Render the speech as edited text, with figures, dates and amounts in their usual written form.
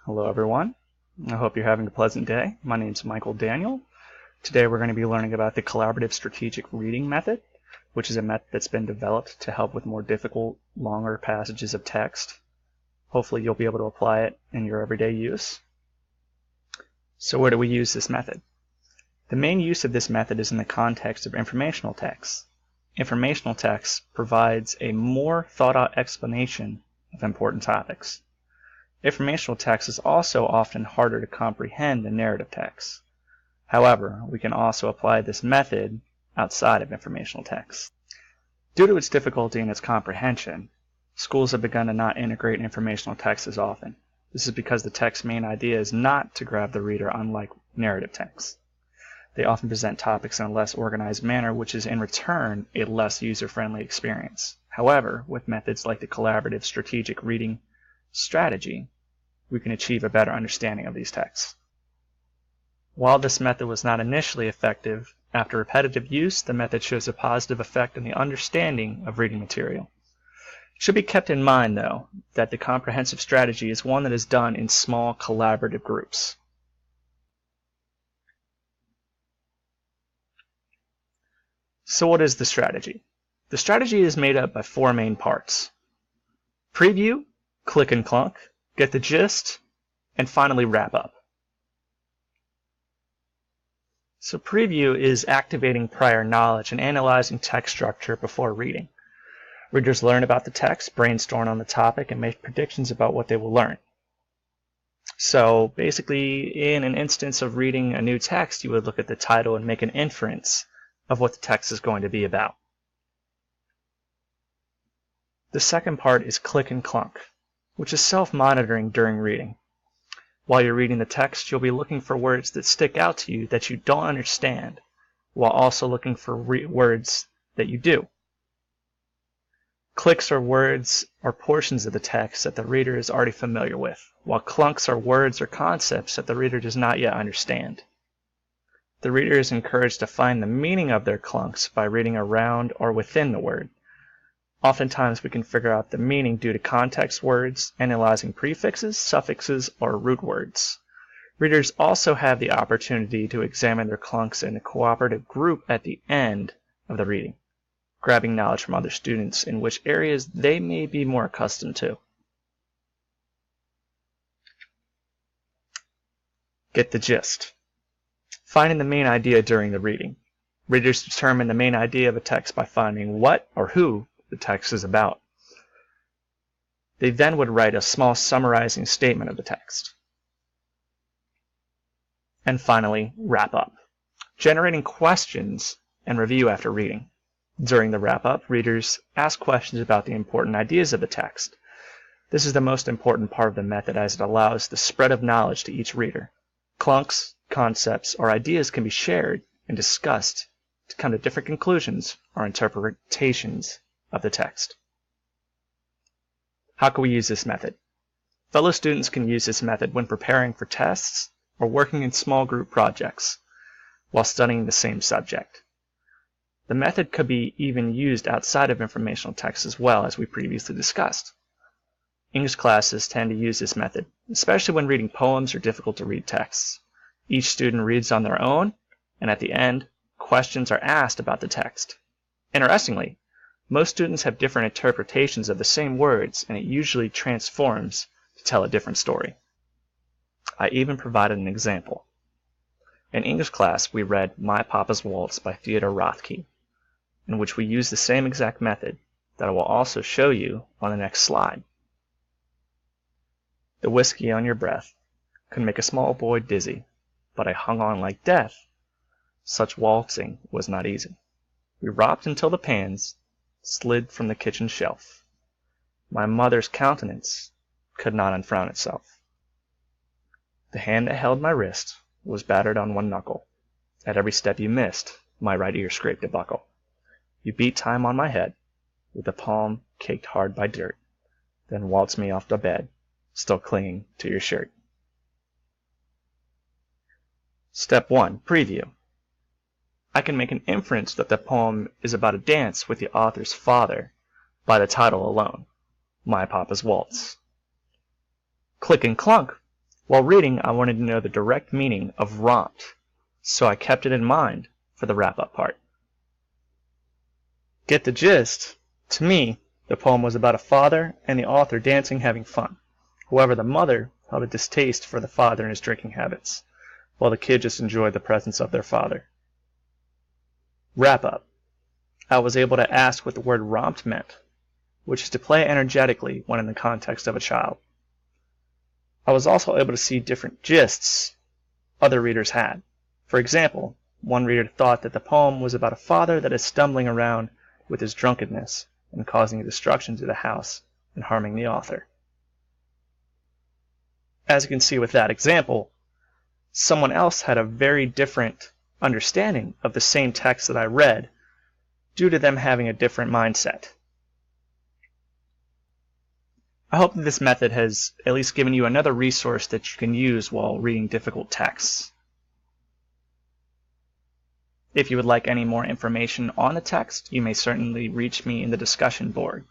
Hello everyone. I hope you're having a pleasant day. My name is Michael Daniel. Today we're going to be learning about the collaborative strategic reading method, which is a method that's been developed to help with more difficult, longer passages of text. Hopefully you'll be able to apply it in your everyday use. So where do we use this method? The main use of this method is in the context of informational text. Informational text provides a more thought-out explanation of important topics. Informational text is also often harder to comprehend than narrative text. However, we can also apply this method outside of informational text. Due to its difficulty in its comprehension, schools have begun to not integrate informational text as often. This is because the text's main idea is not to grab the reader, unlike narrative text. They often present topics in a less organized manner, which is in return a less user-friendly experience. However, with methods like the collaborative strategic reading strategy, we can achieve a better understanding of these texts. While this method was not initially effective, after repetitive use, the method shows a positive effect on the understanding of reading material. It should be kept in mind, though, that the comprehensive strategy is one that is done in small collaborative groups. So what is the strategy? The strategy is made up by four main parts: preview, click and clunk, get the gist, and finally wrap up. So preview is activating prior knowledge and analyzing text structure before reading. Readers learn about the text, brainstorm on the topic, and make predictions about what they will learn. So basically, in an instance of reading a new text, you would look at the title and make an inference of what the text is going to be about. The second part is click and clunk, which is self-monitoring during reading. While you're reading the text, you'll be looking for words that stick out to you that you don't understand, while also looking for words that you do. Clicks are words or portions of the text that the reader is already familiar with, while clunks are words or concepts that the reader does not yet understand. The reader is encouraged to find the meaning of their clunks by reading around or within the word. Oftentimes we can figure out the meaning due to context words, analyzing prefixes, suffixes, or root words. Readers also have the opportunity to examine their clunks in a cooperative group at the end of the reading, grabbing knowledge from other students in which areas they may be more accustomed to. Get the gist. Finding the main idea during the reading. Readers determine the main idea of a text by finding what or who the text is about. They then would write a small summarizing statement of the text. And finally, wrap up. Generating questions and review after reading. During the wrap-up, readers ask questions about the important ideas of the text. This is the most important part of the method, as it allows the spread of knowledge to each reader. Clunks, concepts, or ideas can be shared and discussed to come to different conclusions or interpretations of the text. How can we use this method? Fellow students can use this method when preparing for tests or working in small group projects while studying the same subject. The method could be even used outside of informational text as well, as we previously discussed. English classes tend to use this method, especially when reading poems or difficult to read texts. Each student reads on their own, and at the end, questions are asked about the text. Interestingly, most students have different interpretations of the same words, and it usually transforms to tell a different story. I even provided an example. In English class, we read My Papa's Waltz by Theodore Rothke, in which we use the same exact method that I will also show you on the next slide. The whiskey on your breath could make a small boy dizzy, but I hung on like death. Such waltzing was not easy. We rocked until the pans slid from the kitchen shelf. My mother's countenance could not unfrown itself. The hand that held my wrist was battered on one knuckle. At every step you missed, my right ear scraped a buckle. You beat time on my head, with the palm caked hard by dirt, then waltzed me off the bed, still clinging to your shirt. Step 1. Preview. I can make an inference that the poem is about a dance with the author's father by the title alone, My Papa's Waltz. Click and clunk. While reading, I wanted to know the direct meaning of romped, so I kept it in mind for the wrap-up part. Get the gist? To me, the poem was about a father and the author dancing, having fun. However, the mother held a distaste for the father and his drinking habits, while the kid just enjoyed the presence of their father. Wrap-up. I was able to ask what the word romped meant, which is to play energetically when in the context of a child. I was also able to see different gists other readers had. For example, one reader thought that the poem was about a father that is stumbling around with his drunkenness and causing destruction to the house and harming the author. As you can see with that example, someone else had a very different understanding of the same text that I read due to them having a different mindset. I hope that this method has at least given you another resource that you can use while reading difficult texts. If you would like any more information on the text, you may certainly reach me in the discussion board.